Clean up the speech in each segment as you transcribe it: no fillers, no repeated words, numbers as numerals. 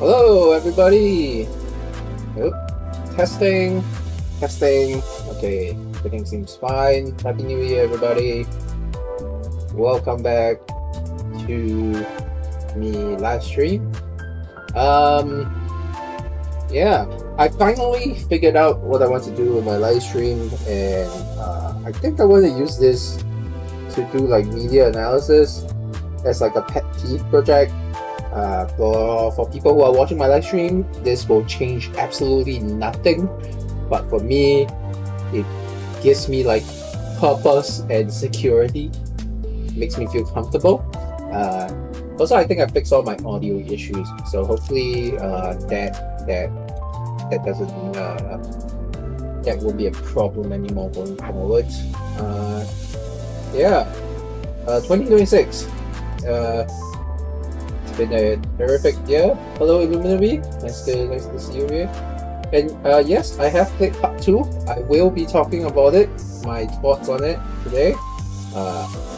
Hello, everybody. Oop. Testing, testing. Okay, everything seems fine. Happy New Year, everybody. Welcome back to me live stream. Yeah, I finally figured out what I want to do with my live stream, and I think I want to use this to do like media analysis as like a pet peeve project. For people who are watching my live stream, this will change absolutely nothing, but for me, it gives me like purpose and security. Makes me feel comfortable. Also, I think I fixed all my audio issues, so hopefully that doesn't that won't be a problem anymore going forward. Yeah, 2026. It's been a terrific year. Hello, Illuminati. Nice to see you here. And yes, I have played part 2. I will be talking about it, my thoughts on it today.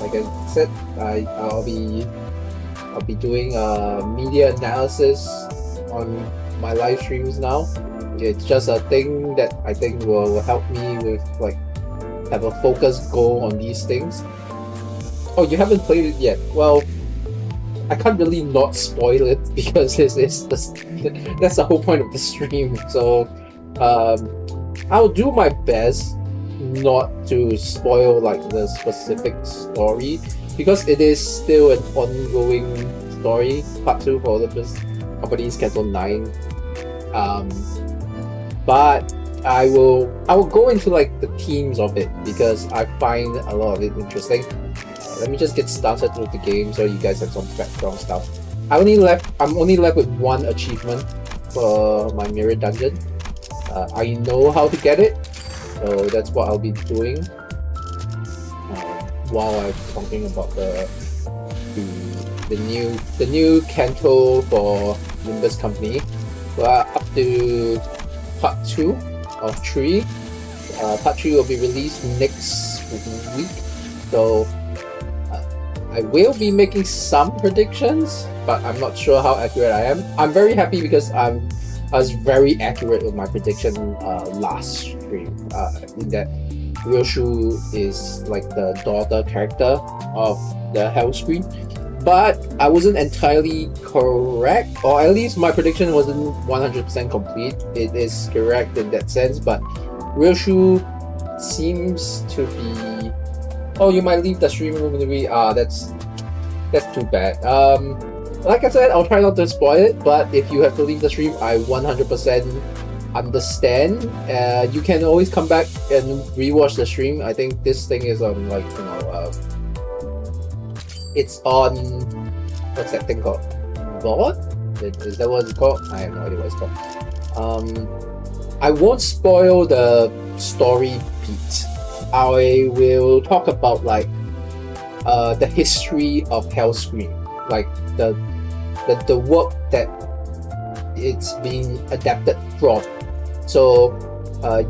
Like I said, I'll be doing media analysis on my live streams now. It's just a thing that I think will help me with like have a focused goal on these things. Oh, you haven't played it yet? Well, I can't really not spoil it because that's the whole point of the stream. So I'll do my best not to spoil like the specific story because it is still an ongoing story, part 2 for Limbus Company's Cancel 9. But I will go into like the themes of it because I find a lot of it interesting. Let me just get started with the game so you guys have some background stuff. I'm only left with one achievement for my mirror dungeon. I know how to get it, so that's what I'll be doing while I'm talking about the new Kanto for Limbus Company. We're up to part 2 of 3. Part 3 will be released next week, so I will be making some predictions, but I'm not sure how accurate I am. I'm very happy because I was very accurate with my prediction last stream. In that Ryoshu is like the daughter character of the Hell Screen, but I wasn't entirely correct, or at least my prediction wasn't 100% complete. It is correct in that sense, but Ryoshu seems to be. Oh, you might leave the stream room to be. That's too bad. Like I said, I'll try not to spoil it, but if you have to leave the stream, I 100% understand. You can always come back and rewatch the stream. I think this thing is on like it's on what's that thing called? VOD? Is that what it's called? I have no idea what it's called. I won't spoil the story beat. I will talk about like the history of Hellscream, like the work that it's being adapted from. So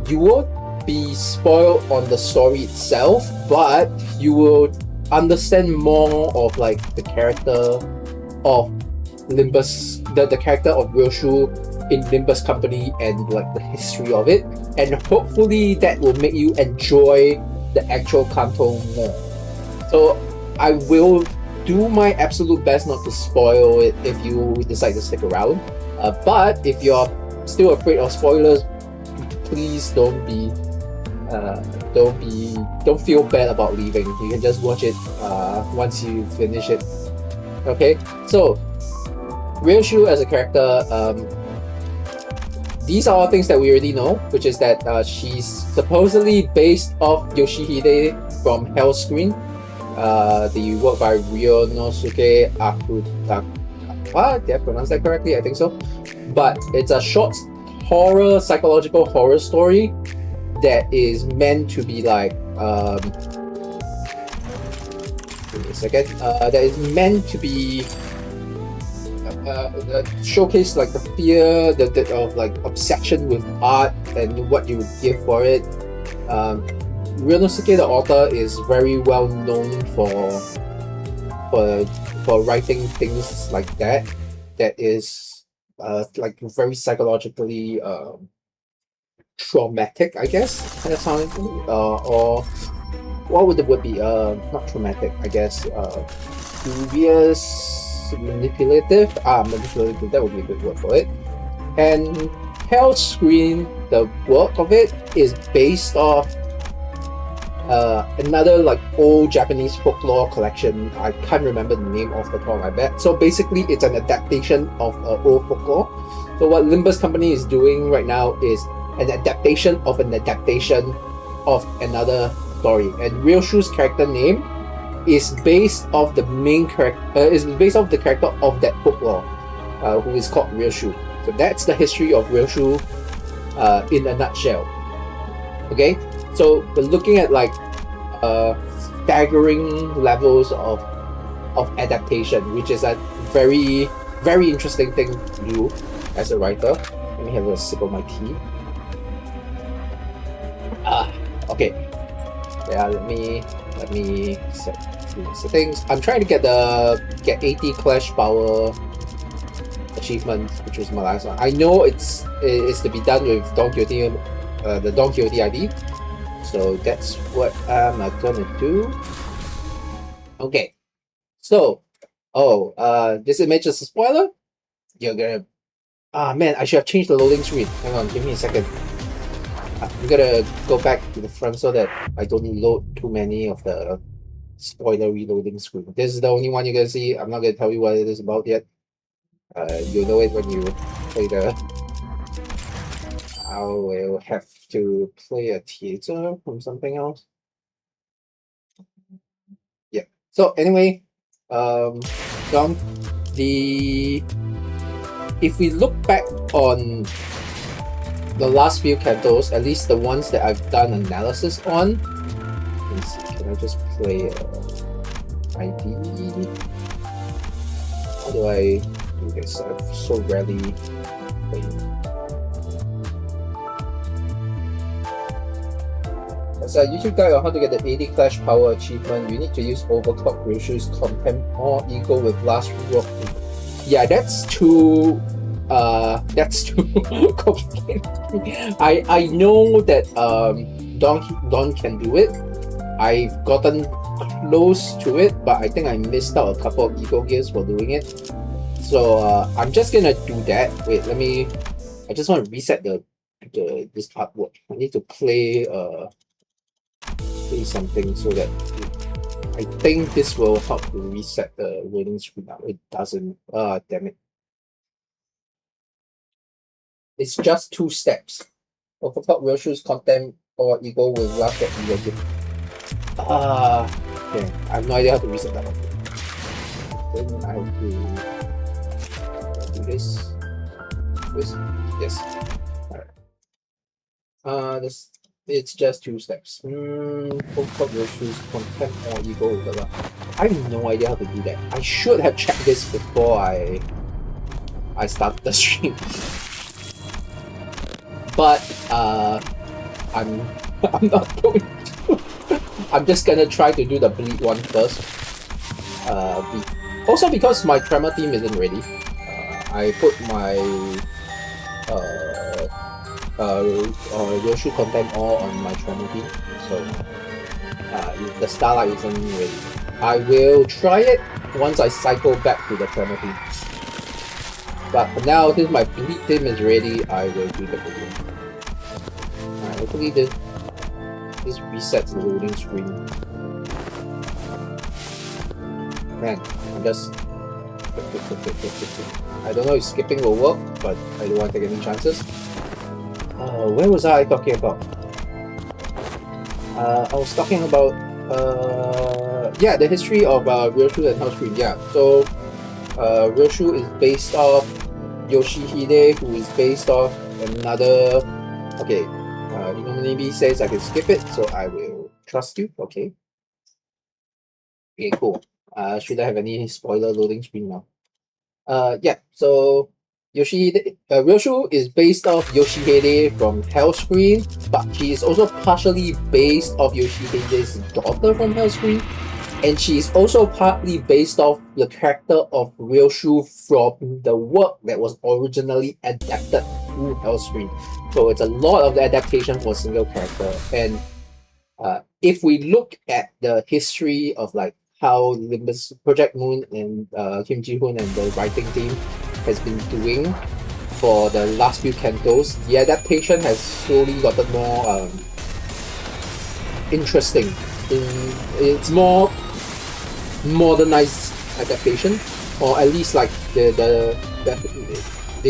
you won't be spoiled on the story itself, but you will understand more of like the character of Limbus, the character of Ryoshu in Limbus Company and like the history of it, and hopefully that will make you enjoy the actual Kanto more. So I will do my absolute best not to spoil it if you decide to stick around. But if you're still afraid of spoilers, please don't feel bad about leaving. You can just watch it once you finish it. Okay, so Ryoshu as a character, these are all things that we already know, which is that she's supposedly based off Yoshihide from Hellscreen, the work by Ryonosuke Akutagawa. Did I pronounce that correctly? I think so. But it's a short psychological horror story that is meant to be like give me a second. That is meant to be showcase like the fear of like obsession with art and what you would give for it. Ryonosuke, the author, is very well known for writing things like that is like very psychologically traumatic, I guess. That sounds or what would the word be? Not traumatic, I guess. Dubious, manipulative. Manipulative. That would be a good word for it. And Hellscreen, the work of it is based off another like old Japanese folklore collection. I can't remember the name off the top of my head. So basically, it's an adaptation of old folklore. So what Limbus Company is doing right now is an adaptation of another story. And Ryoshu's character name is based off the main character. Is based off the character of that folklore, who is called Ryoshu. So that's the history of Ryoshu in a nutshell. Okay, so we're looking at like staggering levels of adaptation, which is a very, very interesting thing to do as a writer. Let me have a sip of my tea. Okay. Yeah, let me set settings. I'm trying to get 80 Clash Power achievement, which was my last one. I know it's to be done with Don Quixote, the Don Quixote ID. So that's what I'm gonna do. Okay. So, this image is a spoiler. You're gonna. Man, I should have changed the loading screen. Hang on, give me a second. I'm gonna go back to the front so that I don't load too many of the spoiler reloading screen. This is the only one you're gonna see. I'm not gonna tell you what it is about yet. You'll know it when you play the. I will have to play a theater from something else. Yeah. So anyway, if we look back on the last few cantos, at least the ones that I've done analysis on. Let me see. Can I just play ID? How do I do this? I've so rarely played. As a YouTube guide on how to get the 80 Clash Power achievement, you need to use Overclock Ryoshu's Contempt or Eagle with Last Rock. Yeah, that's too complicated. I know that Don can do it. I've gotten close to it, but I think I missed out a couple of Eagle gears for doing it. So I'm just gonna do that. Wait, I just want to reset this artwork. I need to play something so that I think this will help to reset the loading screen now. It doesn't. Damn it. It's just 2 steps. Overclock Ryoshu's Contempt or Eagle with Last Rock Eagle. Okay. I have no idea how to reset that one. Then I have to do this. Yes. Alright. It's just 2 steps. Overclock Ryoshu's Contempt or Eagle with the I have no idea how to do that. I should have checked this before I started the stream. But I'm not going to. I'm just gonna try to do the bleed one first. Also because my tremor team isn't ready. I put my Ryoshu Contempt all on my tremor team, so the Starlight isn't ready. I will try it once I cycle back to the tremor team. But for now, since my bleed team is ready, I will do the bleed. Alright, hopefully this resets the loading screen. Man, I'm just... I don't know if skipping will work, but I don't want to take any chances. Where was I talking about? I was talking about... yeah, the history of Ryoshu and Hellscreen. Yeah, so Ryoshu is based off Yoshihide, who is based off another... Okay, Hinonobe says I can skip it, so I will trust you. Okay. Okay, cool. Should I have any spoiler loading screen now? Yeah, so Ryoshu is based off Yoshihide from Hellscreen, but she is also partially based off Yoshihide's daughter from Hellscreen. And she's also partly based off the character of Ryoshu from the work that was originally adapted to Hellscream. So it's a lot of the adaptation for a single character. And if we look at the history of like how Limbus Project Moon and Kim Ji-hoon and the writing team has been doing for the last few cantos, the adaptation has slowly gotten more interesting. It's more modernized adaptation, or at least like they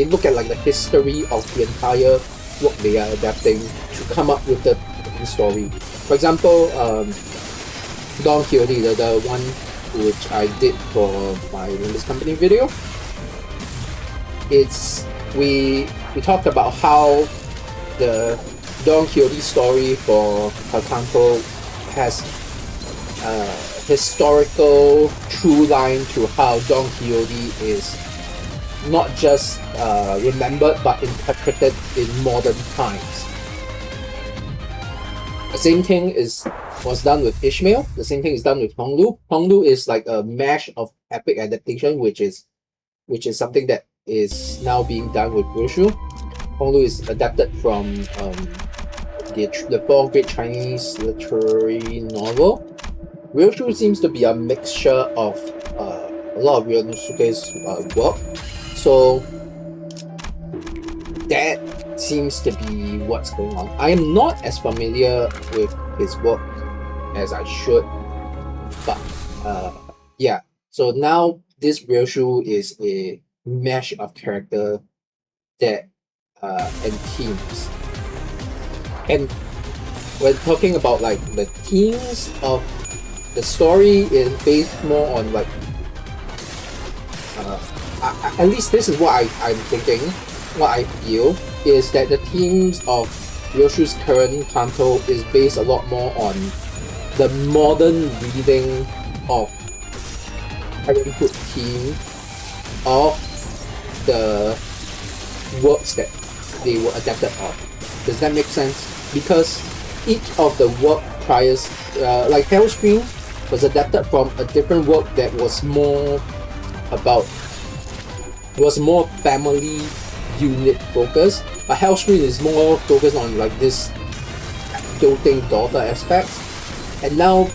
look at like the history of the entire work they are adapting to come up with the story. For example, Don Quixote, the one which I did for my Limbus Company video, we talked about how the Don Quixote story for Canto has historical true line to how Don Quixote is not just remembered but interpreted in modern times. The same thing was done with Ishmael. The same thing is done with Honglu. Honglu is like a mash of epic adaptation, which is something that is now being done with Ryoshu. Honglu is adapted from the Four Great Chinese Literary Novel. Ryoshu seems to be a mixture of a lot of Ryonosuke's work. So that seems to be what's going on. I am not as familiar with his work as I should, but yeah. So now this Ryoshu is a mesh of character that and themes. And when talking about like the themes of the story, is based more on like at least this is what I'm thinking, what I feel is that the themes of Ryoshu's current canto is based a lot more on the modern reading of parenthood theme of the works that they were adapted of. Does that make sense? Because each of the work prior, like Hellscream was adapted from a different work that was more family unit focused, but Hellscream is more focused on like this doting daughter aspect. And now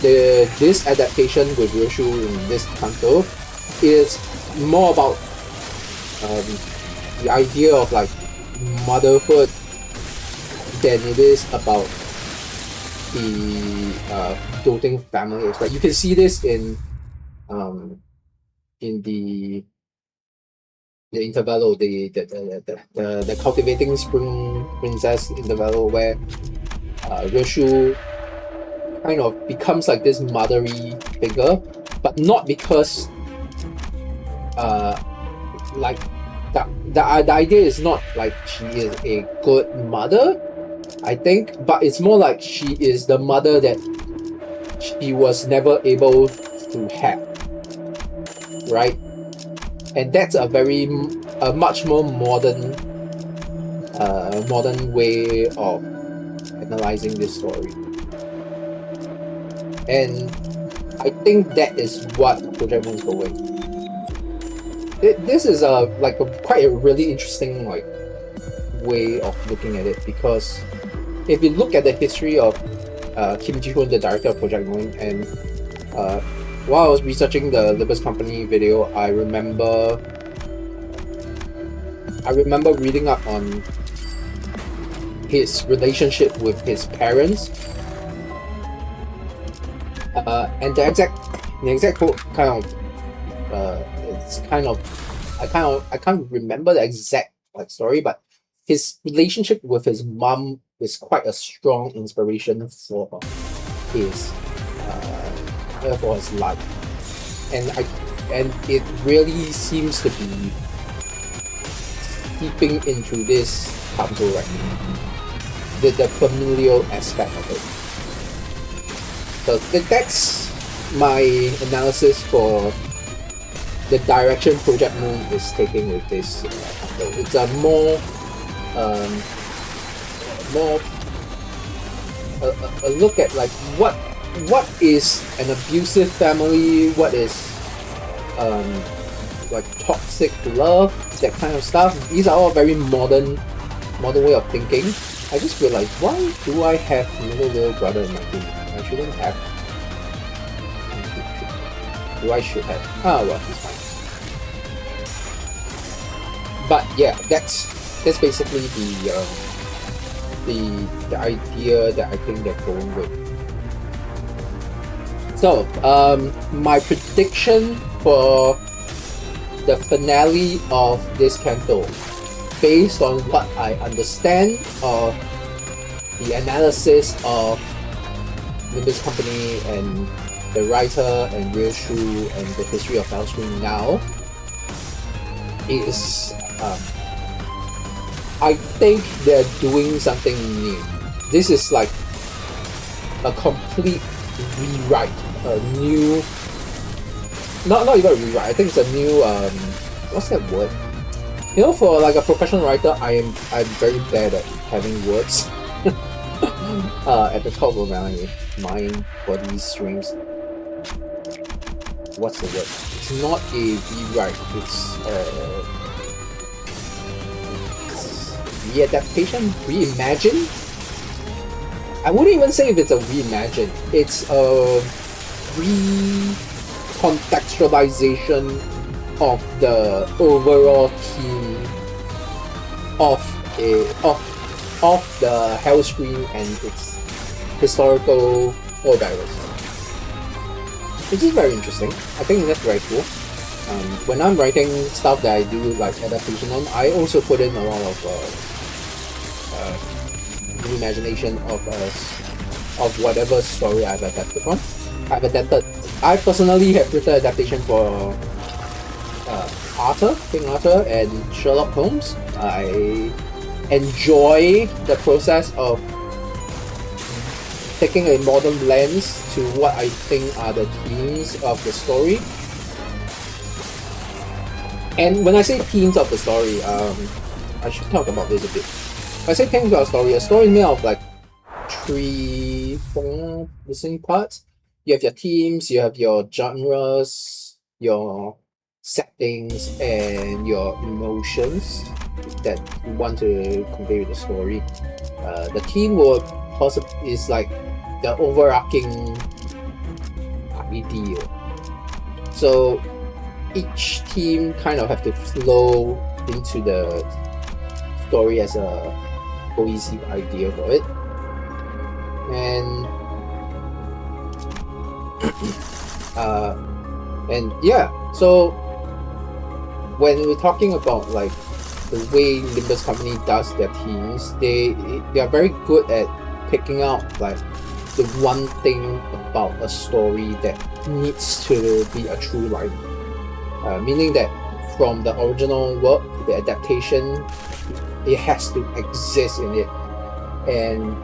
this adaptation with Ryoshu in this canto is more about the idea of like motherhood than it is about the doting family aspect. You can see this in the intervallo, the cultivating spring princess intervallo, where Ryoshu kind of becomes like this mothery figure, but not because like the idea is not like she is a good mother, I think, but it's more like she is the mother that she was never able to have, right? And that's a much more modern way of analyzing this story. And I think that is what Project Moon is going. This is quite a really interesting like way of looking at it, because if you look at the history of Kim Ji-hoon, the director of Project Moon, and while I was researching the Limbus Company video, I remember reading up on his relationship with his parents, and the exact quote I can't remember the exact story, but his relationship with his mom is quite a strong inspiration for his life, and it really seems to be seeping into this canto right now, the familial aspect of it. So that's my analysis for the direction Project Moon is taking with this canto. It's a a look at like what what is an abusive family, what is like toxic love, that kind of stuff. These are all very modern way of thinking. I just feel like, why do I have another little brother in my team? I shouldn't have. Do I should have? Ah, well, he's fine. But yeah, that's basically the idea that I think they're going with. So, my prediction for the finale of this canto, based on what I understand of the analysis of Limbus Company and the writer and Ryoshu and the history of Hellscream now, is I think they're doing something new. This is like a complete rewrite, a new, not even a rewrite, I think it's a new, what's that word? You know, for like a professional writer, I'm very bad at having words at the top of my mind for these streams. What's the word? It's not a rewrite, it's readaptation, reimagine. I wouldn't even say if it's a reimagine. It's a recontextualization of the overall theme of the Hellscream and its historical forebearers, which is very interesting. I think that's very cool. When I'm writing stuff that I do like adaptation on, I also put in a lot of reimagination of whatever story I've adapted from. I personally have written adaptation for King Arthur and Sherlock Holmes. I enjoy the process of taking a modern lens to what I think are the themes of the story. And when I say themes of the story, I should talk about this a bit. When I say themes of a story is made of like 3-4 listening parts. You have your themes, you have your genres, your settings, and your emotions that you want to convey with the story. The theme is like the overarching idea. So each team kind of have to flow into the story as a cohesive idea for it. And yeah, so when we're talking about like the way Limbus Company does their teams, they are very good at picking out like the one thing about a story that needs to be a true line. Meaning that from the original work, the adaptation, it has to exist in it. And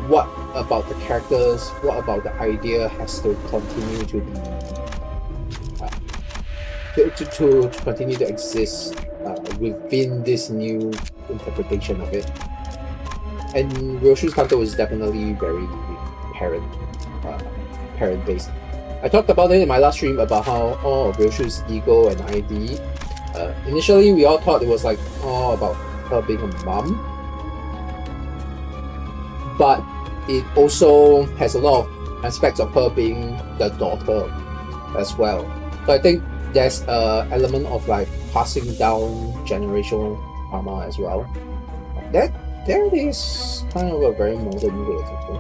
what about the characters, what about the idea has to continue to be to continue to exist within this new interpretation of it. And Ryoshu's Kanto is definitely very parent based. I talked about it in my last stream about how all of Ryoshu's ego and ID. Initially, we all thought it was like all about her being a mom, but it also has a lot of aspects of her being the daughter as well. So I think there's an element of like passing down generational trauma as well. That is kind of a very modern way of thinking.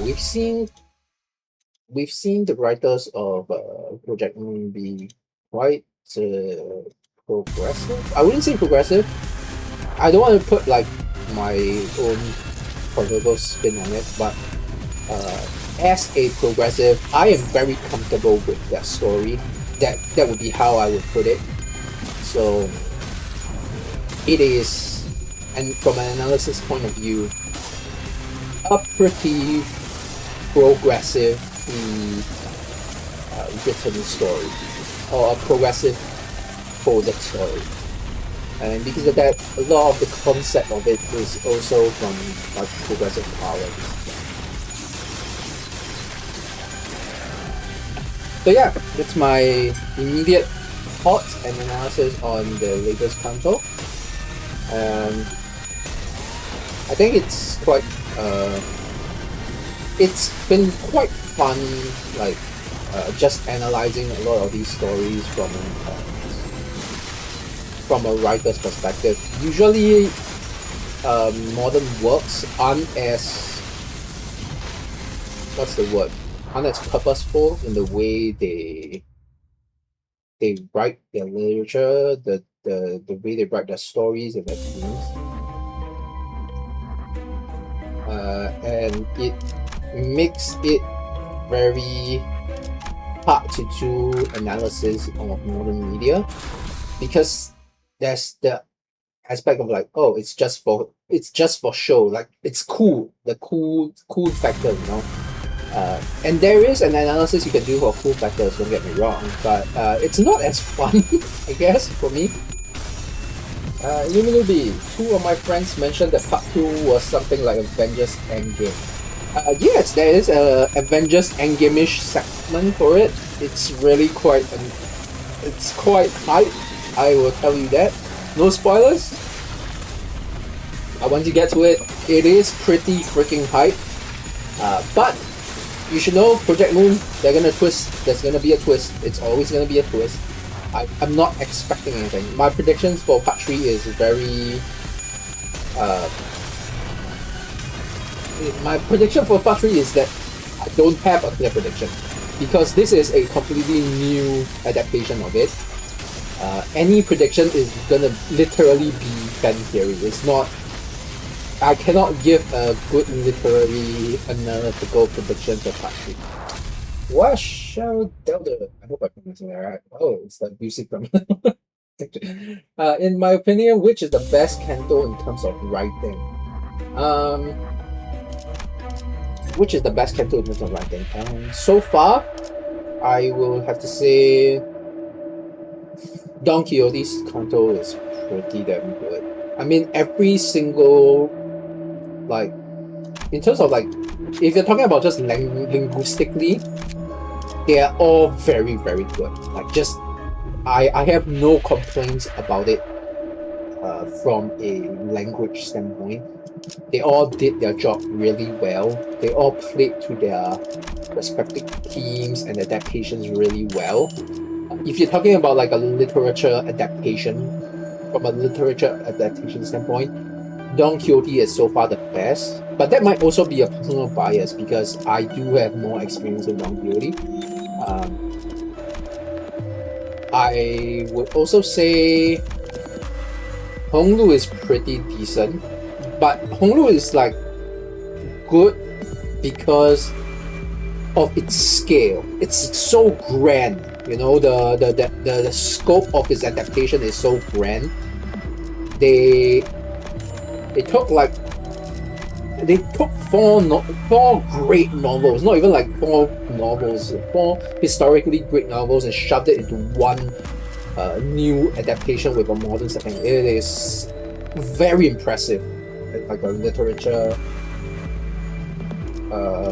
We've seen the writers of Project Moon be quite progressive. I wouldn't say progressive. I don't want to put like my own political spin on it, but as a progressive, I am very comfortable with that story. That would be how I would put it. So it is, and from an analysis point of view, a pretty progressive written story, or a progressive coded story. And because of that, a lot of the concept of it is also from like progressive powers. So yeah, that's my immediate thoughts and analysis on the latest console. I think it's quite it's been quite fun, like just analyzing a lot of these stories from a writer's perspective. Usually, modern works aren't as what's the word? Aren't as purposeful in the way they write their literature, the way they write their stories and their themes. And it makes it very hard to do analysis of modern media because there's the aspect of like, oh, it's just for show, like it's cool, the cool factor, you know. And there is an analysis you can do for cool factors, don't get me wrong, but it's not as fun, I guess, for me. Illuminati, two of my friends mentioned that part 2 was something like Avengers Endgame. Yes, there is a Avengers Endgame-ish segment for it. It's really it's quite hype, I will tell you that. No spoilers. Once you get to it, it is pretty freaking hype. But you should know, Project Moon, they're gonna twist. There's gonna be a twist. It's always gonna be a twist. I'm not expecting anything. My predictions for part 3 is very... my prediction for part 3 is that I don't have a clear prediction. Because this is a completely new adaptation of it. Any prediction is gonna literally be fan theory. It's not... I cannot give a good literary analytical prediction for part 3. Washout Delta. I hope I pronounced it right. Oh, it's the music from. In my opinion, which is the best Kanto in terms of writing? Which is the best Kanto in terms of writing? So far, I will have to say Don Quixote's Kanto is pretty damn good. I mean, every single, like, in terms of like, if you're talking about just linguistically, they are all very, very good. Like, just, I have no complaints about it from a language standpoint. They all did their job really well. They all played to their respective themes and adaptations really well. If you're talking about like a literature adaptation, from a literature adaptation standpoint, Don Quixote is so far the best. But that might also be a personal bias because I do have more experience with Don Quixote. I would also say Honglu is pretty decent, but Honglu is like good because of its scale. It's so grand, you know. The scope of its adaptation is so grand. They took four great novels, not even like 4 novels, 4 historically great novels, and shoved it into one new adaptation with a modern setting. It is very impressive, like a literature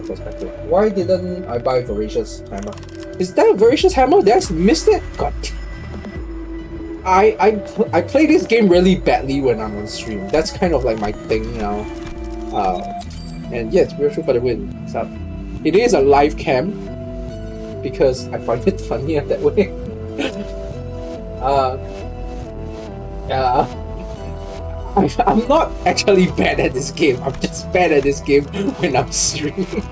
perspective. Why didn't I buy Voracious Hammer? Is that a Voracious Hammer? Did I missed it? God. I play this game really badly when I'm on stream. That's kind of like my thing now. And yeah, Spiritual for the win. So it is a live cam because I find it funnier that way. I'm not actually bad at this game. I'm just bad at this game when I'm streaming.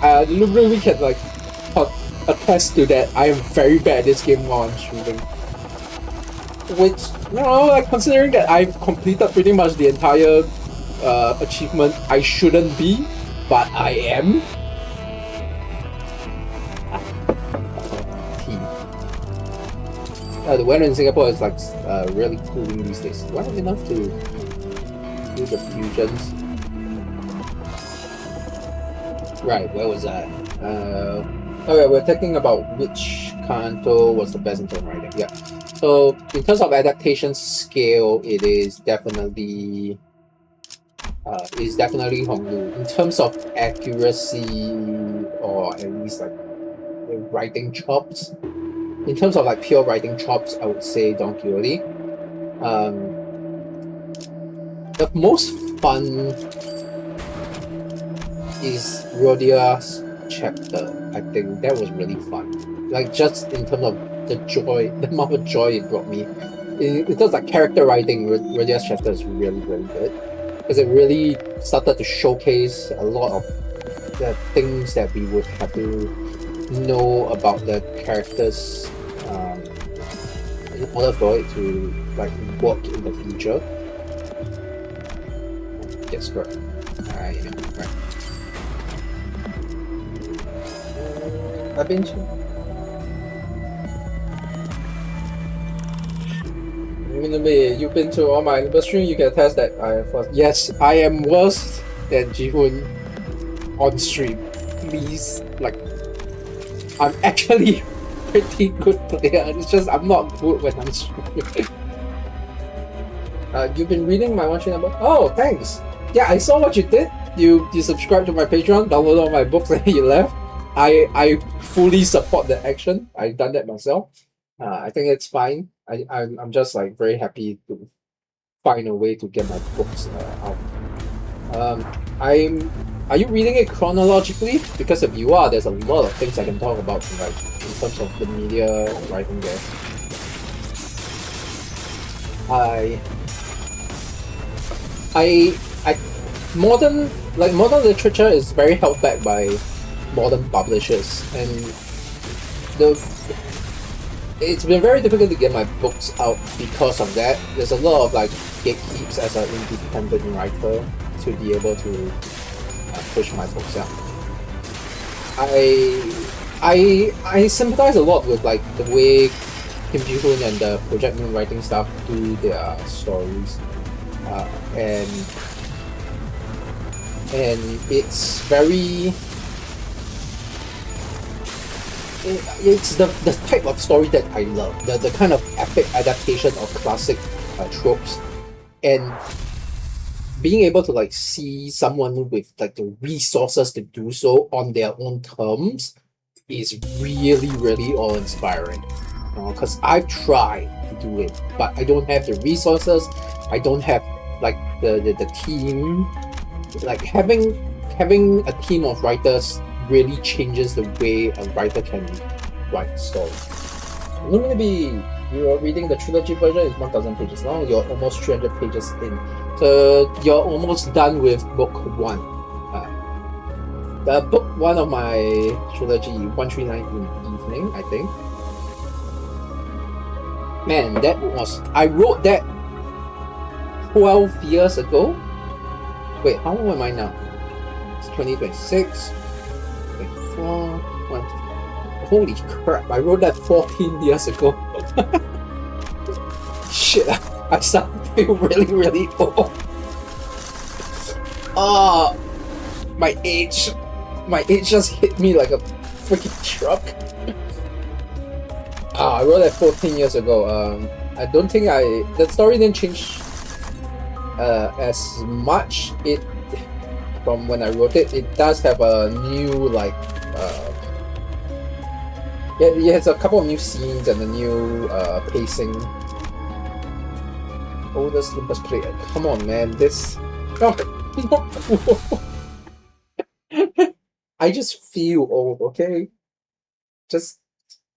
Literally can like attest to that. I am very bad at this game while I'm streaming. Which, you know, like considering that I've completed pretty much the entire achievement, I shouldn't be, but I am. The weather in Singapore is like really cooling these days. Well enough to do the fusions. Right, where was that? Okay, we're talking about which Kanto was the best in terms of writing. Yeah. So in terms of adaptation scale, it is definitely Honglu. In terms of accuracy, or at least like writing chops. In terms of like pure writing chops, I would say Don Quixote. The most fun is Rhodia's chapter. I think that was really fun. Like just in terms of the joy, the amount of joy it brought me. In terms of character writing, Rhodia's chapter is really, really good. Because it really started to showcase a lot of the things that we would have to know about the characters in order for it to like work in the future. Yes, correct. I am right. I've been to. You've been to all my Limbus stream, you can attest that yes, I am worse than Ji-hoon on stream. Please, like, I'm actually pretty good player. It's just I'm not good when I'm streaming. You've been reading my one number. Oh, thanks. Yeah, I saw what you did. You subscribed to my Patreon, downloaded all my books, and you left. I fully support the action. I've done that myself. I think it's fine. I'm just like very happy to find a way to get my books out. Are you reading it chronologically? Because if you are, there's a lot of things I can talk about, like in terms of the media writing there. Modern literature is very held back by modern publishers, and it's been very difficult to get my books out because of that. There's a lot of like gatekeeps as an independent writer to be able to push my books out. I sympathize a lot with like the way Kim Ji-hoon and the Project Moon writing staff do their stories, and it's very. It's the type of story that I love, the kind of epic adaptation of classic tropes, and being able to like see someone with like the resources to do so on their own terms is really, really awe-inspiring. Because I've tried to do it, but I don't have the resources. I don't have like the team. Like having a team of writers really changes the way a writer can write a story. You are reading the trilogy version, it's 1000 pages long, you're almost 300 pages in. So you're almost done with book 1. The book 1 of my trilogy, 139 in the evening, I think. Man, I wrote that 12 years ago. Wait, how old am I now? It's 2026. 24, holy crap, I wrote that 14 years ago. Shit, I start to feel really, really old. My age just hit me like a freaking truck. I wrote that 14 years ago. I don't think the story didn't change as much. From when I wrote it, it does have a new like it has a couple of new scenes and a new pacing. Oldest Limbus player. Come on, man. This. I just feel old. Okay.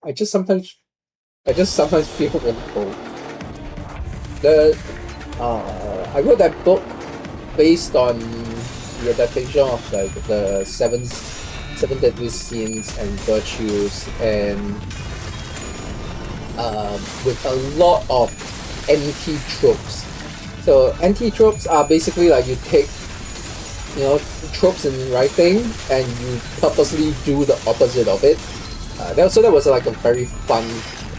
I just sometimes feel really old. I wrote that book based on the adaptation of like the seven deadly sins and virtues, and with a lot of anti-tropes. So anti-tropes are basically like you take tropes in writing and you purposely do the opposite of it. That was like a very fun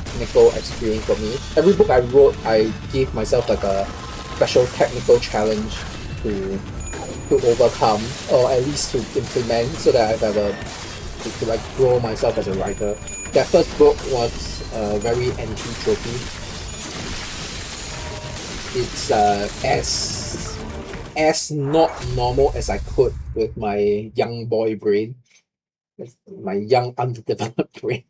technical experience for me. Every book I wrote, I gave myself like a special technical challenge to overcome, or at least to implement, so that I have to like grow myself as a writer. That first book was very anti-tropey. It's as not normal as I could with my young boy brain. my young underdeveloped brain.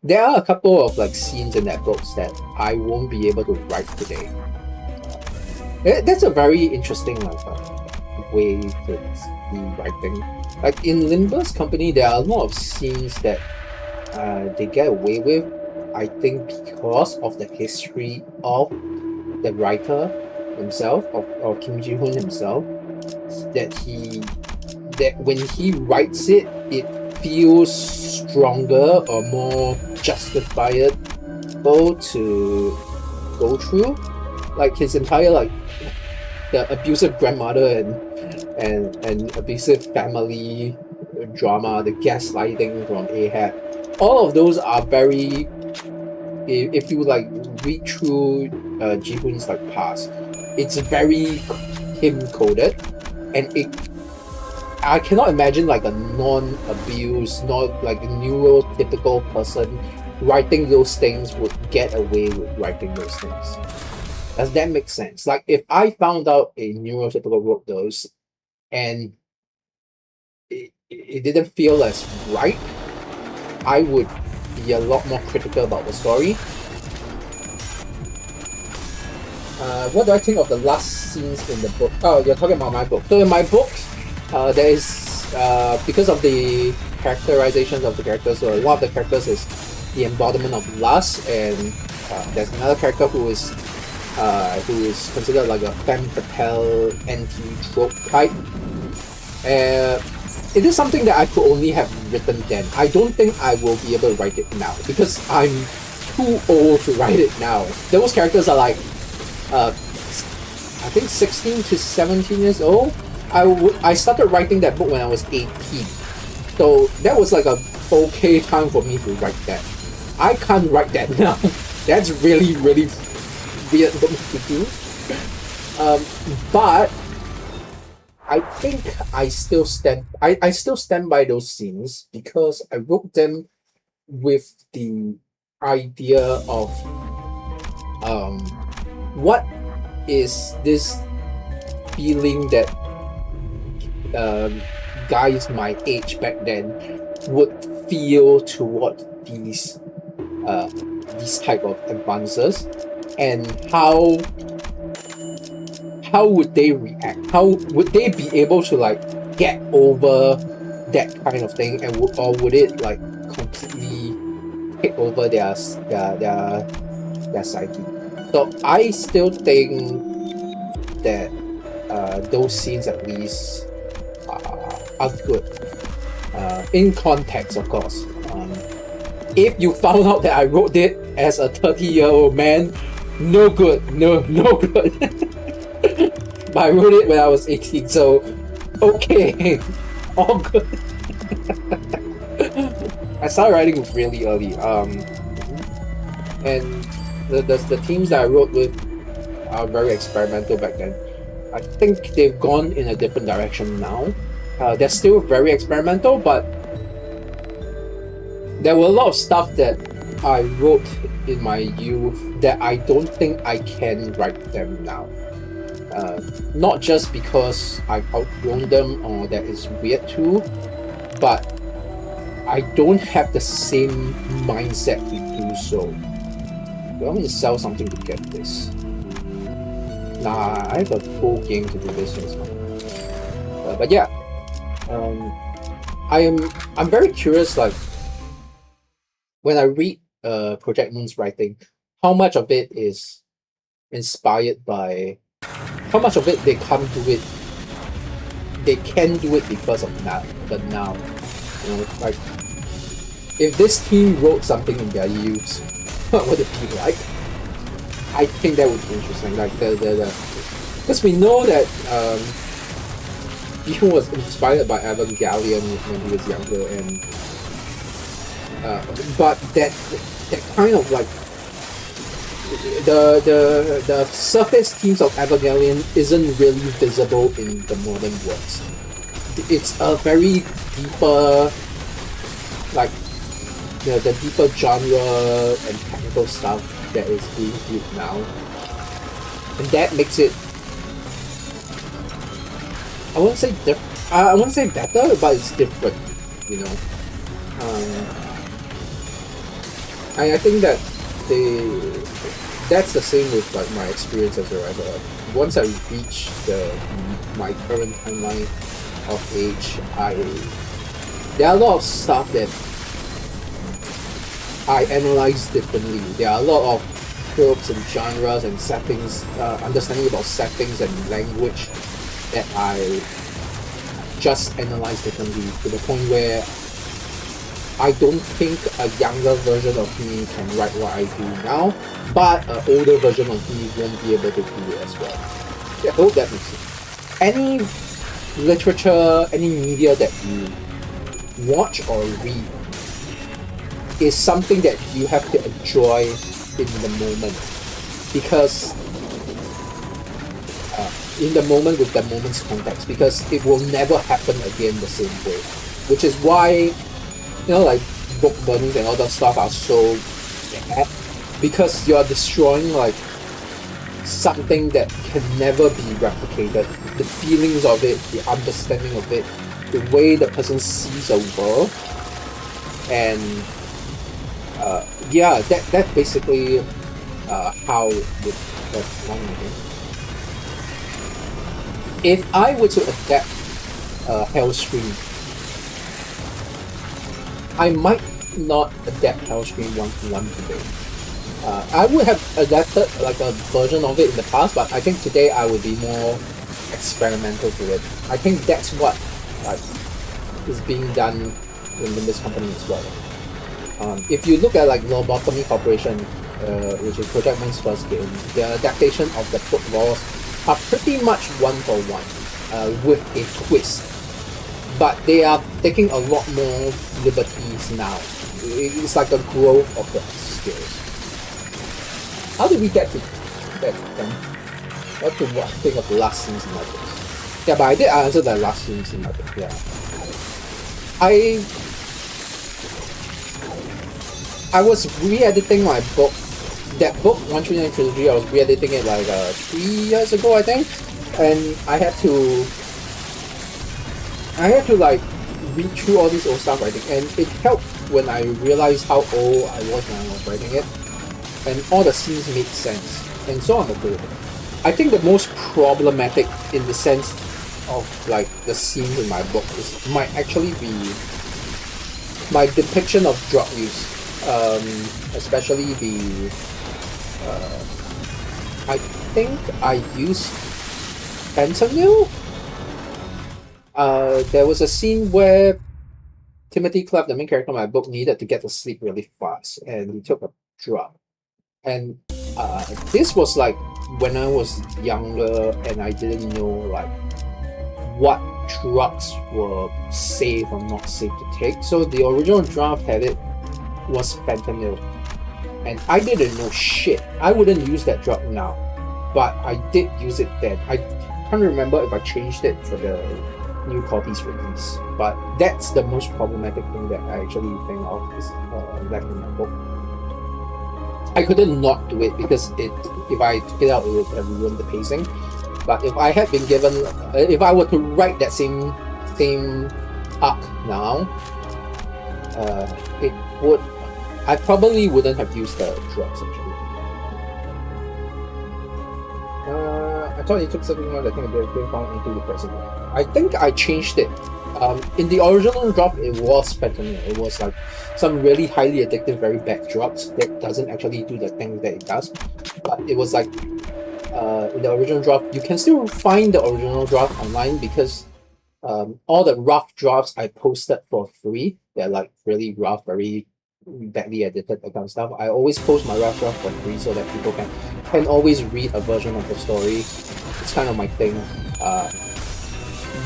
There are a couple of like scenes in that books that I won't be able to write today. That's a very interesting like way to be writing. Like in Limbus company, there are a lot of scenes that they get away with. I think because of the history of the writer himself, of Kim Ji-hoon himself, that when he writes it, it feels stronger or more justifiable to go through. Like his entire like the abusive grandmother and abusive family drama, the gaslighting from Ahab, all of those are very. If you like read through Ji-hoon's like past, it's very him coded, and I cannot imagine like a non-abuse, not like a neurotypical person writing those things would get away with writing those things. Does that make sense? Like if I found out a neurotypical wrote those and it didn't feel as right, I would be a lot more critical about the story. What do I think of the last scenes in the book? Oh, you're talking about my book. So in my book, there is because of the characterizations of the characters. So one of the characters is the embodiment of lust, and there's another character who is considered like a femme fatale anti-trope type. It is something that I could only have written then. I don't think I will be able to write it now because I'm too old to write it now. Those characters are like, I think 16 to 17 years old. I started writing that book when I was 18. So that was like a okay time for me to write that. I can't write that now. That's really, really weird for me to do. But I think I still stand by those scenes because I wrote them with the idea of what is this feeling that guys my age back then would feel toward these type of advances, and how would they react? How would they be able to like get over that kind of thing, and or would it like completely take over their psyche? So I still think that those scenes at least are good in context, of course. If you found out that I wrote it as a 30-year-old man, no good, no good. But I wrote it when I was 18, so okay, all good. I started writing really early, and the teams that I wrote with are very experimental back then. I think they've gone in a different direction now. They're still very experimental, but there were a lot of stuff that I wrote in my youth that I don't think I can write them now. Not just because I've outgrown them or that it's weird too, but I don't have the same mindset to do so. Do I want to sell something to get this? Nah, I have a full game to do this as well. But yeah, I'm very curious, like when I read Project Moon's writing, how much of it is inspired by, how much of it they can do it because of that. But now, you know, like if this team wrote something in their youth, what would it be like? I think that would be interesting. Like because we know that he was inspired by Evangelion when he was younger, and but that kind of like the surface themes of Evangelion isn't really visible in the modern works. It's a very deeper, like the deeper genre and technical stuff that is being viewed now, and that makes it, I wouldn't say better, but it's different, you know. I think that that's the same with like my experience as a writer. Once I reach my current timeline of age, there are a lot of stuff that I analyze differently. There are a lot of tropes and genres and settings, understanding about settings and language that I just analyze differently to the point where I don't think a younger version of me can write what I do now, but an older version of me won't be able to do it as well. Yeah, I hope that makes sense. Any literature, any media that you watch or read is something that you have to enjoy in the moment, because in the moment with the moment's context, because it will never happen again the same way, which is why like book burnings and all that stuff are so bad, because you're destroying like something that can never be replicated. The feelings of it, the understanding of it, the way the person sees a world, and that's basically how that's one thing. If I were to adapt Hellscream, I might not adapt Hellscream 1-to-1 today. I would have adapted like a version of it in the past, but I think today I would be more experimental to it. I think that's what is being done in this company as well. If you look at like Lobotomy Corporation, which is Project Moon's first game, the adaptation of the book laws are pretty much one-for-one, with a twist. But they are taking a lot more liberties now. It's like a growth of the skills. How did we get to that? What to think of the last scenes in my book? Yeah, but I did answer the last scenes in my book. Yeah, I was re-editing my book. That book 139 Trilogy, I was re-editing it like 3 years ago, I think, and I had to like read through all these old stuff writing, and it helped when I realized how old I was when I was writing it, and all the scenes made sense, and so on the go. I think the most problematic in the sense of like the scenes in my book might actually be my depiction of drug use, especially I think I used fentanyl. There was a scene where Timothy Clef, the main character of my book, needed to get to sleep really fast, and he took a drug. And this was like when I was younger, and I didn't know like what drugs were safe or not safe to take. So the original draft had it was fentanyl, and I didn't know shit. I wouldn't use that drug now, but I did use it then. I can't remember if I changed it for the new copies release, but that's the most problematic thing that I actually think of is left in my book. I couldn't not do it because if I took it out, it would have ruined the pacing. But if I had been given, if I were to write that same arc now, I probably wouldn't have used the drugs actually. I thought it took something like I think they found into the present. I think I changed it. In the original drop, it was fentanyl. It was like some really highly addictive, very bad drugs that doesn't actually do the things that it does. But it was like in the original draft, you can still find the original draft online because all the rough drafts I posted for free. They're like really rough, very badly edited, that kind of stuff. I always post my rough draft for free so that people can always read a version of the story. It's kind of my thing.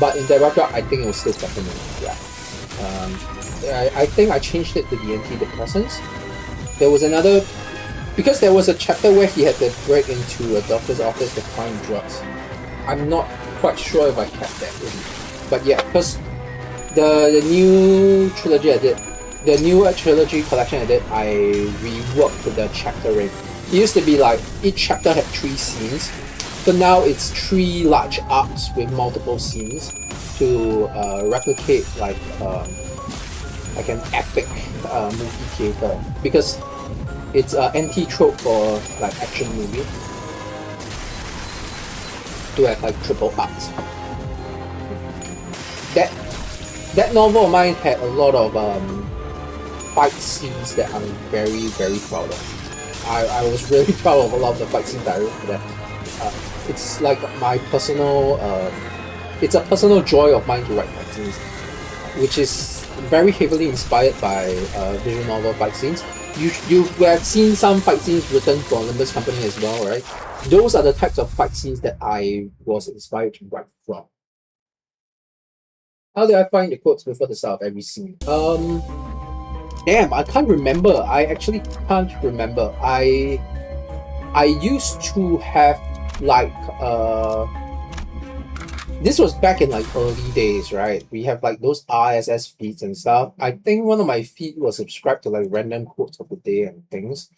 But in the rough draft, I think it was still fentanyl. Yeah. I think I changed it to the antidepressants. There was another, because there was a chapter where he had to break into a doctor's office to find drugs. I'm not quite sure if I kept that in. But yeah, because the new trilogy I did, the new trilogy collection I did, I reworked the chaptering. It used to be like each chapter had 3 scenes, but now it's 3 large arcs with multiple scenes to replicate like like an epic movie theater, because it's an anti-trope for like action movie to have like triple arcs. That novel of mine had a lot of fight scenes that I'm very, very proud of. I was really proud of a lot of the fight scenes I wrote for that. It's like my personal, it's a personal joy of mine to write fight scenes, which is very heavily inspired by visual novel fight scenes. You have seen some fight scenes written for Limbus Company as well, right? Those are the types of fight scenes that I was inspired to write from. How did I find the quotes before the start of every scene? Damn, I can't remember. I actually can't remember. I used to have like this was back in like early days, right? We have like those RSS feeds and stuff. I think one of my feed was subscribed to like random quotes of the day and things,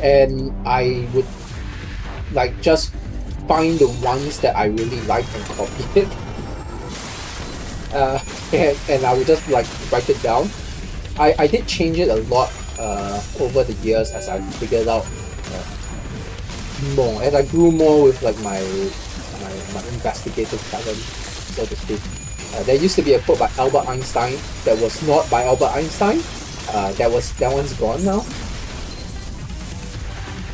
and I would like just find the ones that I really liked and copy it. And I would just like write it down. I did change it a lot over the years as I figured out more, as I grew more with like my investigative talent, so to speak. There used to be a quote by Albert Einstein that was not by Albert Einstein. That one's gone now.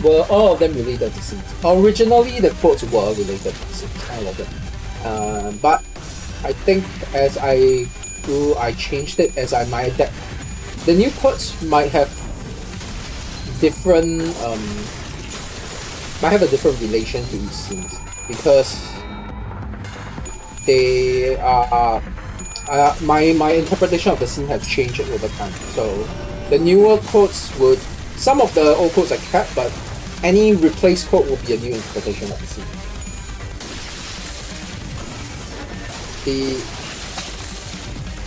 Were all of them related to scenes? Originally, the quotes were related to scenes, all of them. But I think as I grew, I changed it as I might adapt. The new quotes might have different, might have a different relation to each scene, because they are my interpretation of the scene has changed over time. So the newer quotes would, some of the old quotes I kept, but any replaced quote will be a new interpretation of the scene.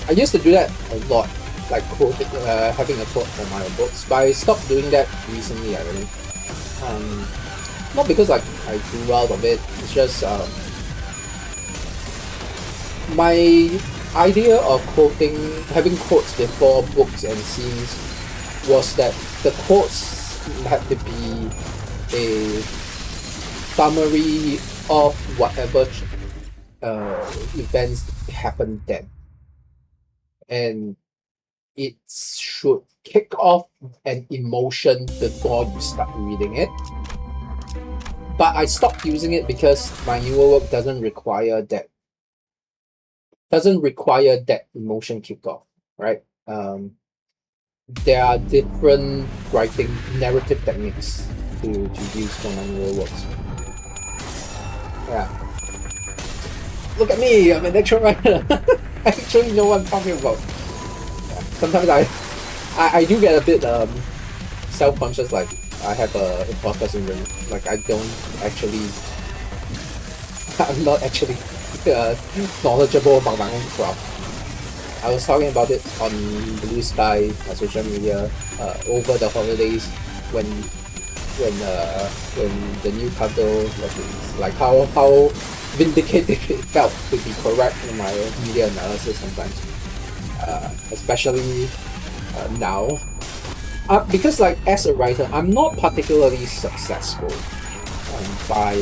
I used to do that a lot, like having a quote for my books, but I stopped doing that recently. I think, not because like I grew out of it. It's just my idea of having quotes before books and scenes was that the quotes had to be a summary of whatever events happened then, and it should kick off an emotion before you start reading it. But I stopped using it because my newer work doesn't require that emotion kickoff, right? There are different writing narrative techniques to use for my newer works. Yeah. Look at me, I'm an actual writer. I actually know what I'm talking about. Yeah. Sometimes I do get a bit self-conscious, like I have a imposter syndrome. Like I'm not actually knowledgeable about my own craft. I was talking about it on Blue Sky social media over the holidays when the new cover was released. Like how vindicated it felt to be correct in my media analysis sometimes, especially now, because like as a writer, I'm not particularly successful by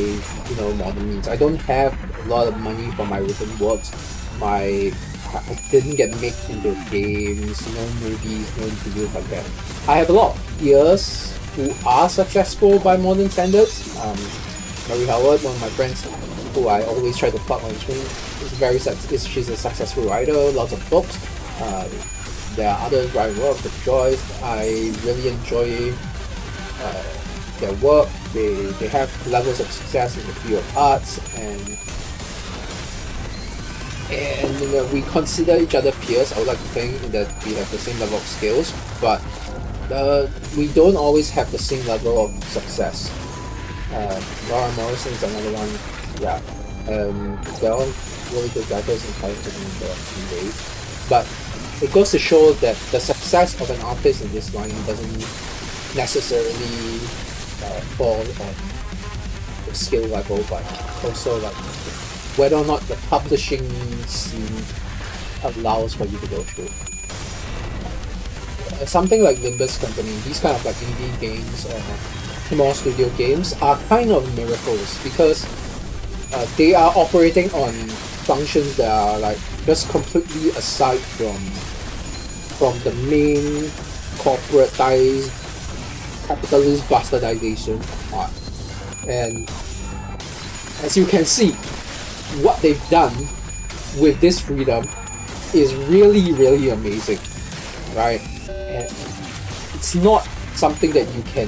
modern means. I don't have a lot of money for my written works. I didn't get made into games, no movies, no videos like that. I have a lot of peers who are successful by modern standards. Mary Howard, one of my friends, who I always try to plug on screen, she's a successful writer, lots of books. There are others who I work with Joyce. I really enjoy their work. They have levels of success in the field of arts, and we consider each other peers. I would like to think that we have the same level of skills, but we don't always have the same level of success. Laura Morrison is another one. Yeah, they're all really good writers and talented in their own ways. But it goes to show that the success of an artist in this line doesn't necessarily fall on the skill level, but also like whether or not the publishing scene allows for you to go through. something like Limbus company, these kind of like indie games or small studio games are kind of miracles because they are operating on functions that are like just completely aside from the main corporatized capitalist bastardization part. And as you can see, what they've done with this freedom is really, really amazing, right? And it's not something that you can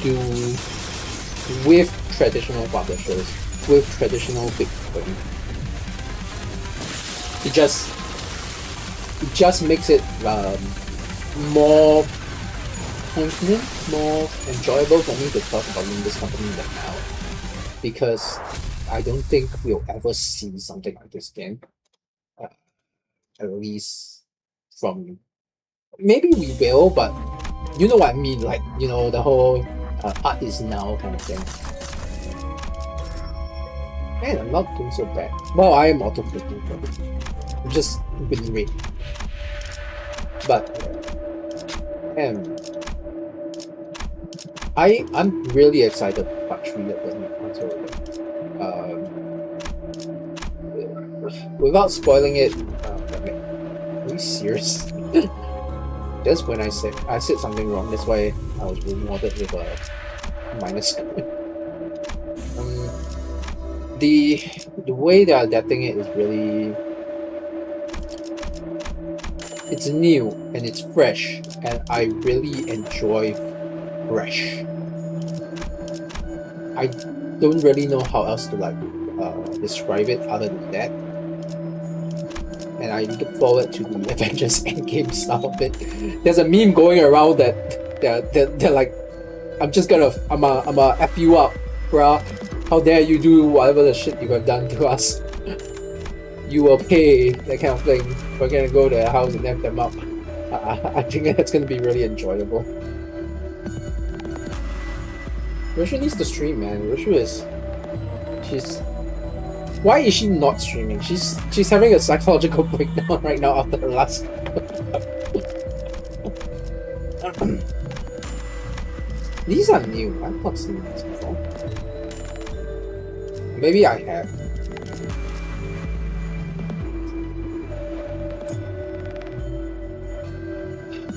do with traditional publishers, with traditional big company. It just makes it more confident, more enjoyable for me to talk about Limbus company right now, because I don't think we'll ever see something like this again. At least from, maybe we will, but you know what I mean, like, you know, the whole art is now kind of thing. Man, I'm not doing so bad. Well, I am auto-clicking, but I'm just win rate. But I'm really excited for part 3 of the console. Without spoiling it, are you serious? Just when I said something wrong, that's why I was rewarded with a minus. The way they're adapting it is really, it's new and it's fresh, and I really enjoy fresh. I don't really know how else to like describe it other than that. And I look forward to the Avengers Endgame style of it. There's a meme going around that they're like, I'm a F you up, bruh. How dare you do whatever the shit you have done to us? You will pay, that kind of thing. We're gonna go to their house and F them up. I think that's gonna be really enjoyable. Rishu needs to stream, man. Why is she not streaming? She's having a psychological breakdown right now after the last. These are new. I've not seen these before. Maybe I have.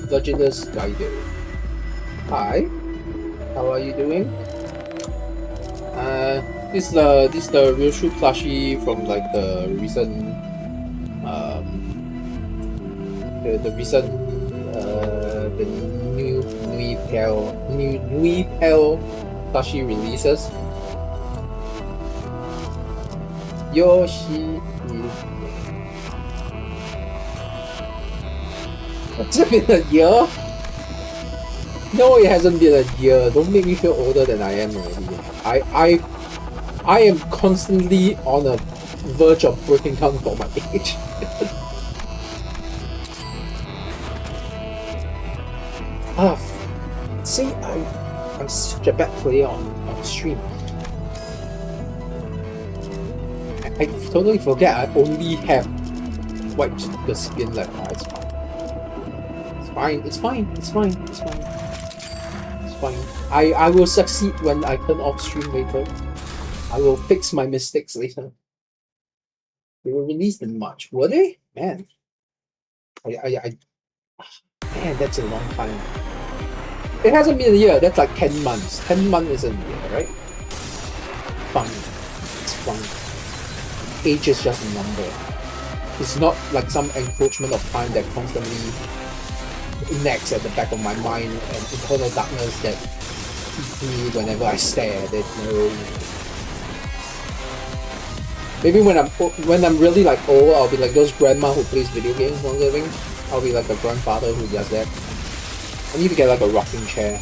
Virgilus Guido. Hi. How are you doing? This is the real true plushie from like the recent the Nui Pale plushie releases. Yoshi. Has it been a year? No, it hasn't been a year. Don't make me feel older than I am already. I am constantly on a verge of breaking down for my age. See, I'm such a bad player on stream. I totally forget I only have wiped the skin left. It's fine. I will succeed when I turn off stream later. I will fix my mistakes later. They were released in March, were they? Man. Man, that's a long time. It hasn't been a year, that's like 10 months. 10 months is a year, right? Fun. It's fun. Age is just a number. It's not like some encroachment of time that constantly nags at the back of my mind and internal darkness that keeps me whenever I stare at it. No. Maybe when I'm really like old, I'll be like those grandma who plays video games for a living. I'll be like a grandfather who does that. I need to get like a rocking chair.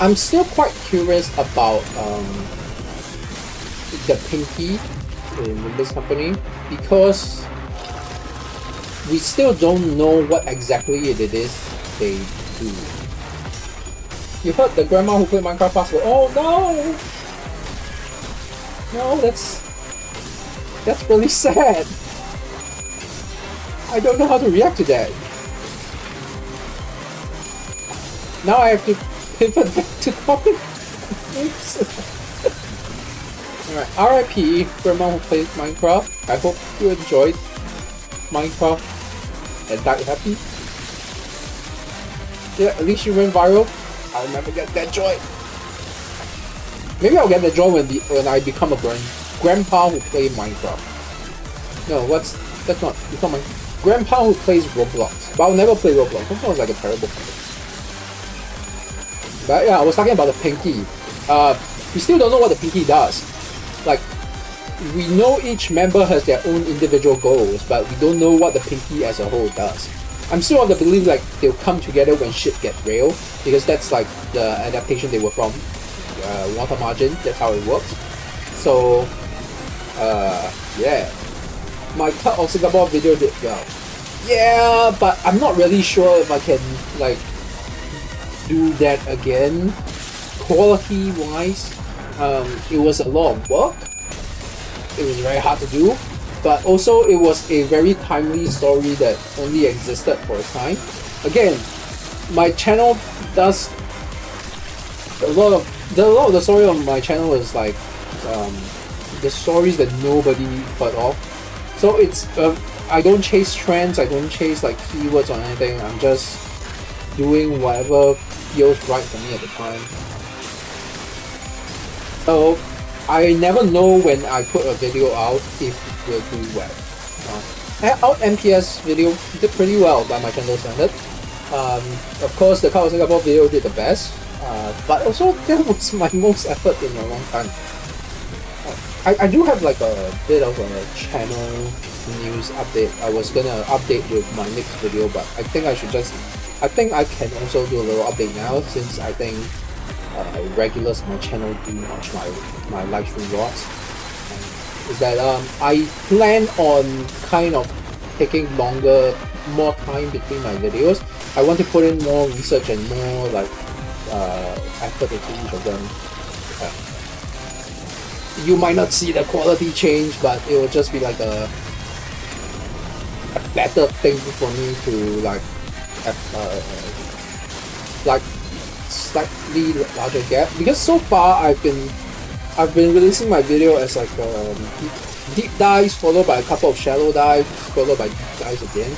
I'm still quite curious about the Pinky in Limbus company, because we still don't know what exactly it is they do. You heard the grandma who played Minecraft password. Oh no! No, that's That's really sad. I don't know how to react to that. Now I have to pivot back to comic. Alright, RIP for everyone who plays Minecraft. I hope you enjoyed Minecraft and died happy. Yeah, at least you went viral. I'll never get that joy. Maybe I'll get that joy when I become a grandpa who plays Minecraft. No, that's not my grandpa who plays Roblox. But I'll never play Roblox. Roblox is like a terrible thing. But yeah, I was talking about the pinky. We still don't know what the pinky does. Like, we know each member has their own individual goals, but we don't know what the pinky as a whole does. I'm still of the belief like they'll come together when shit gets real, because that's like the adaptation they were from. Water margin, that's how it works. So, yeah. My cut of Singapore video did well. Yeah, but I'm not really sure if I can, like, do that again. Quality-wise, it was a lot of work. It was very hard to do, but also it was a very timely story that only existed for a time. Again, my channel does a lot of the story on my channel is like the stories that nobody heard of. So it's I don't chase trends, I don't chase like keywords or anything. I'm just doing whatever feels right for me at the time. So I never know when I put a video out if it will do well. Our MPS video did pretty well by my channel standard. Of course, the Cut of Singapore video did the best, but also that was my most effort in a long time. I do have like a bit of a channel news update. I was gonna update with my next video, but I think I can also do a little update now, since I think regulars on my channel do watch my live stream vlogs. Is that I plan on kind of taking more time between my videos. I want to put in more research and more like effort into each of them. You might not see the quality change, but it will just be like a better thing for me to like have like slightly larger gap, because so far I've been releasing my video as like deep dives followed by a couple of shallow dives followed by deep dives again.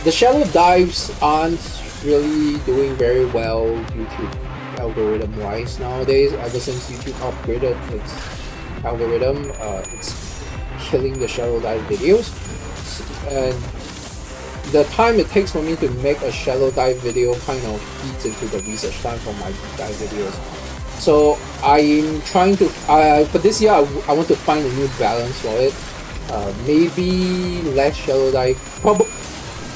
The shallow dives aren't really doing very well YouTube algorithm wise nowadays. Ever since YouTube upgraded its algorithm, it's killing the shallow dive videos, and the time it takes for me to make a shallow dive video kind of feeds into the research time for my deep dive videos. So I'm trying to, for this year I want to find a new balance for it. Maybe less shallow dive,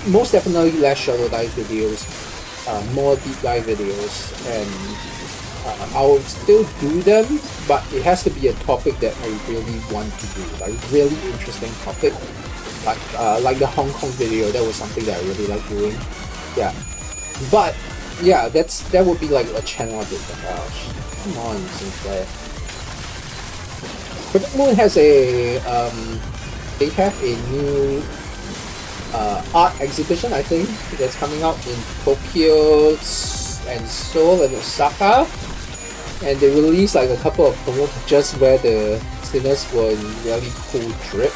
most definitely less shallow dive videos, more deep dive videos, and I'll still do them, but it has to be a topic that I really want to do, like really interesting topic. Like the Hong Kong video, that was something that I really like doing. Yeah, but yeah, that would be like a channel update. Come on, Sinclair. Project Moon has a they have a new art exhibition, I think, that's coming out in Tokyo and Seoul and Osaka, and they released like a couple of promo pictures where the sinners were in really cool drip.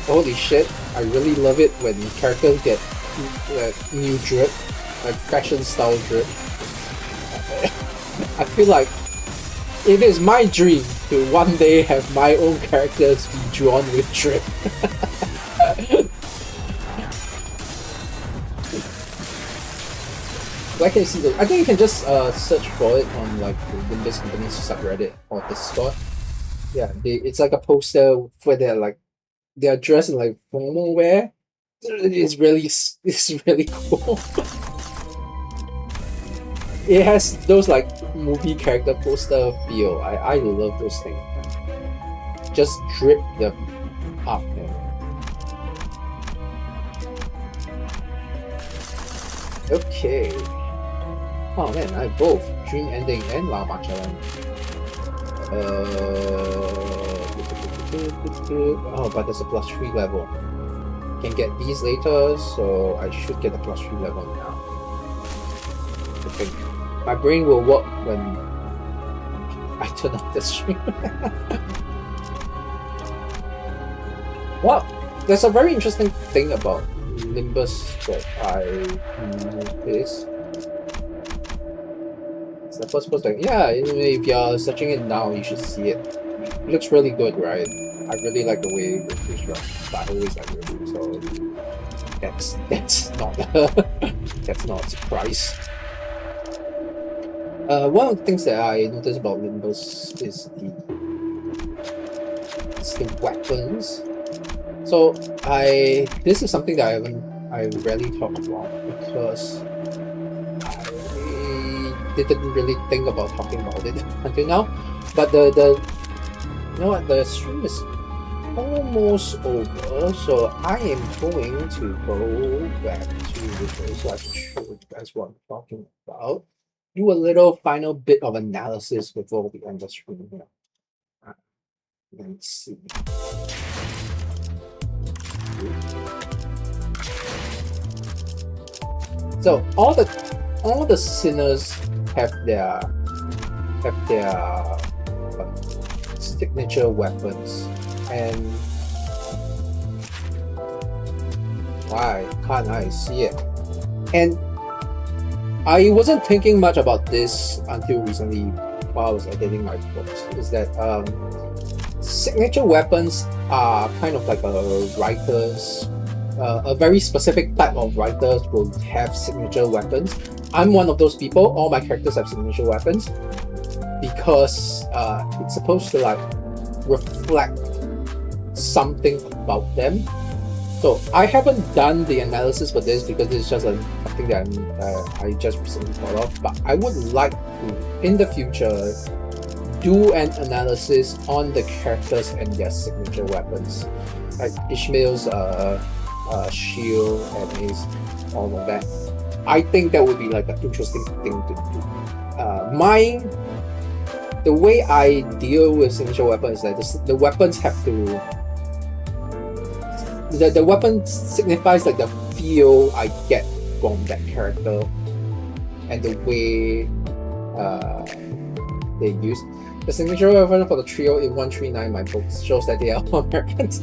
Holy shit, I really love it when characters get new drip, like fashion style drip. I feel like it is my dream to one day have my own characters be drawn with drip. Where can you see those? I think you can just search for it on like the Limbus company's subreddit or Discord. Yeah, it's like a poster where they're dressed in like formal wear. It's really cool. It has those like movie character poster feel. I love those things. Just drip them up, man. Okay. Oh man, I have both Dream Ending and Lava Challenge. Oh, but there's a +3 level. Can get these later, so I should get a +3 level now. I think my brain will work when I turn off the stream. Well, there's a very interesting thing about Limbus that I noticed. It's the first post. Yeah, if you're searching it now, you should see it. It looks really good, right? I really like the way it is run, but I always like it, so that's not that's not a surprise. One of the things that I noticed about Limbus is the weapons. So this is something that I rarely talk about because I didn't really think about talking about it until now. But you know what, the stream is almost over, so I am going to go back to the place so I can show you guys what I'm talking about. Do a little final bit of analysis before we end the stream here. Let's see. So all the sinners have their signature weapons, and why can't I see it? And I wasn't thinking much about this until recently while I was editing my books, is that signature weapons are kind of like a very specific type of writers will have signature weapons. I'm one of those people. All my characters have signature weapons because it's supposed to like reflect something about them. So I haven't done the analysis for this because it's just something that I just recently thought of, but I would like to, in the future, do an analysis on the characters and their signature weapons, like Ishmael's shield and his all of that. I think that would be like an interesting thing to do. The way I deal with signature weapons is that the weapons have to. The weapon signifies like the feel I get from that character and the way they use. The signature weapon for the trio in 139, my book, shows that they are all Americans.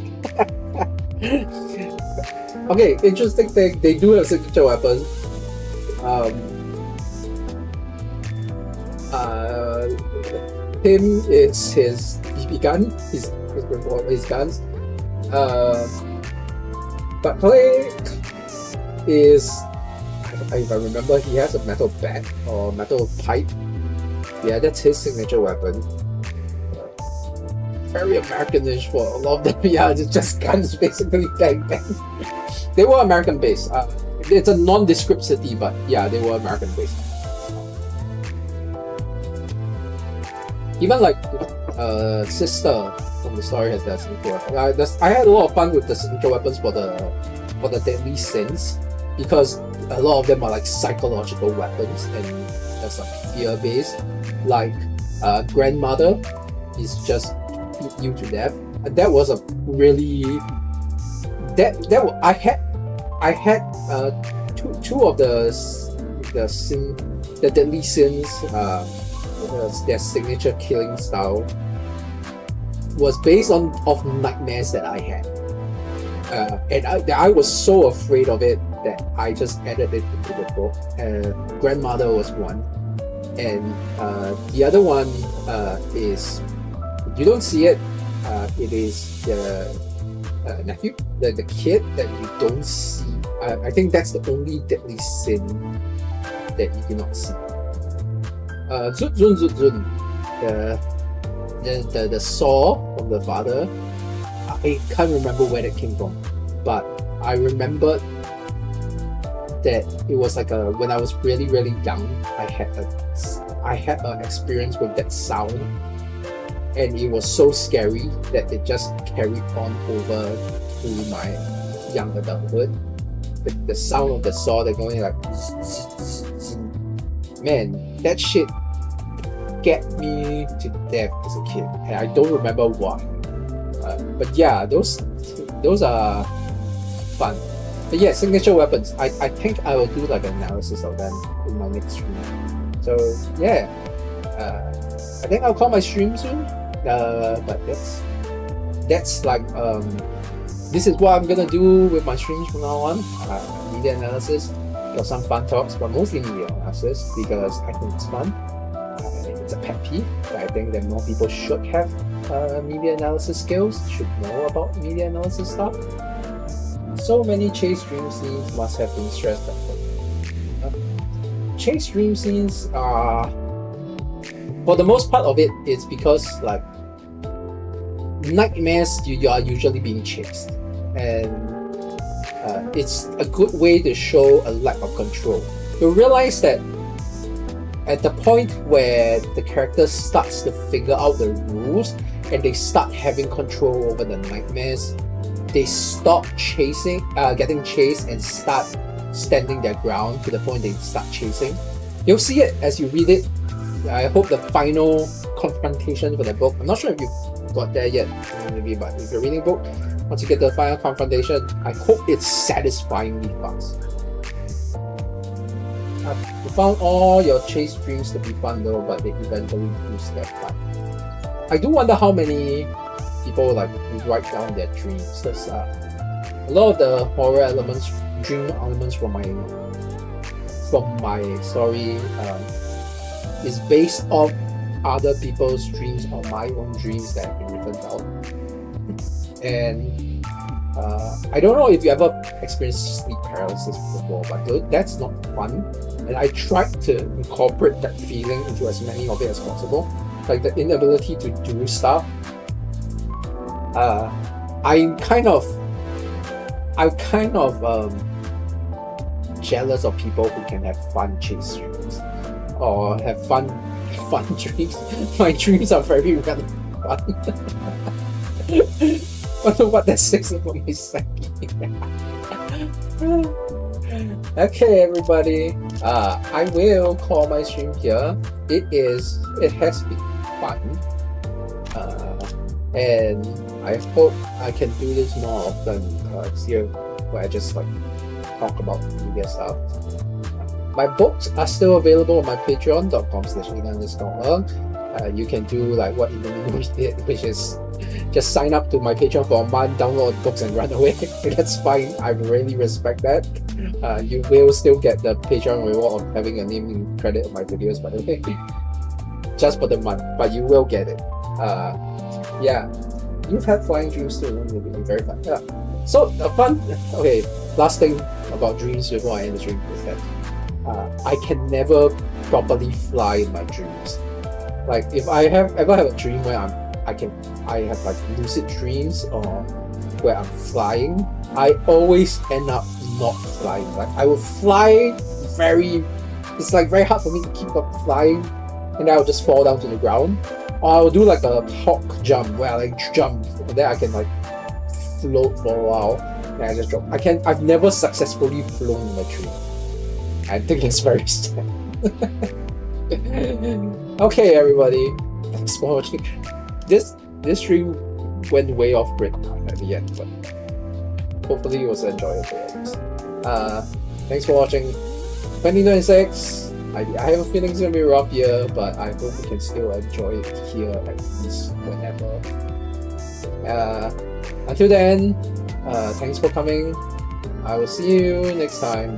Okay, interesting thing, they do have signature weapons. Him is his BB gun, his guns. But Clay is, if I remember, he has a metal bat or metal pipe. Yeah, that's his signature weapon. Very Americanish for a lot of them. Yeah, it's just guns basically, bang bang. They were American based. It's a nondescript city, but yeah, they were American based. Even like Sister from the story has that signature weapon. I had a lot of fun with the signature weapons for the deadly sins because a lot of them are like psychological weapons and just like fear based. Like grandmother is just beat you to death. And that was a really I had two of the deadly sins. Their signature killing style was based on nightmares that I had, and I was so afraid of it that I just added it into the book. Grandmother was one, and the other one is, you don't see it. It is the nephew, the kid that you don't see. I think that's the only deadly sin that you do not see. Zun, the saw from the father, I can't remember where that came from, but I remember that it was like when I was really young, I had an experience with that sound, and it was so scary that it just carried on over to my young adulthood. The sound of the saw, they're going like, man, that shit scared me to death as a kid, and I don't remember why. But yeah, those are fun. But yeah, signature weapons. I think I will do like an analysis of them in my next stream. So yeah, I think I'll call my stream soon. But that's like this is what I'm gonna do with my streams from now on. Media analysis, got some fun talks, but mostly media analysis because I think it's fun. It's a pet peeve. I think that more people should have media analysis skills, should know about media analysis stuff. So many chase dream scenes must have been stressed out. Chase dream scenes are, for the most part of it, it's because like nightmares, you are usually being chased, and it's a good way to show a lack of control. You realize that at the point where the character starts to figure out the rules and they start having control over the nightmares, they stop getting chased and start standing their ground to the point they start chasing. You'll see it as you read it. I hope the final confrontation for the book, I'm not sure if you've got there yet, maybe, but if you're reading the book, once you get to the final confrontation, I hope it's satisfyingly fast. I've found all your chase dreams to be fun though, but they eventually lose their fun. I do wonder how many people like write down their dreams. There's a lot of the horror elements, dream elements from my story is based off other people's dreams or my own dreams that have been written down. And I don't know if you ever experienced sleep paralysis before, but that's not fun. And I tried to incorporate that feeling into as many of it as possible, like the inability to do stuff. I'm kind of jealous of people who can have fun chase dreams or have fun dreams. My dreams are very fun. Wonder what that says about my psyche. Okay, everybody. I will call my stream here. It has been fun. And I hope I can do this more often here, where I just like talk about media stuff. My books are still available on my patreon.com/Ethan_Ng. You can do like what Ethan did, which is just sign up to my Patreon for a month, download books and run away. That's fine. I really respect that. You will still get the Patreon reward of having a name in credit of my videos, by the way. Just for the month, but you will get it. Yeah, you've had flying dreams too. It will be very fun. Yeah. So okay, last thing about dreams before I end the stream is that I can never properly fly in my dreams. Like if I ever have a dream where I have like lucid dreams or where I'm flying, I always end up not flying. Like I will fly it's like very hard for me to keep up flying, and then I'll just fall down to the ground. Or I'll do like a hawk jump where I like jump, and then I can like float for a while, and I just drop. I've never successfully flown in a dream. I think it's very sad. Okay, everybody, thanks for watching. This stream went way off grid at the end, but hopefully it was enjoyable at least. Thanks for watching. 2026. I have a feeling it's gonna be a rough year, but I hope we can still enjoy it here at least whenever. Until then, thanks for coming. I will see you next time.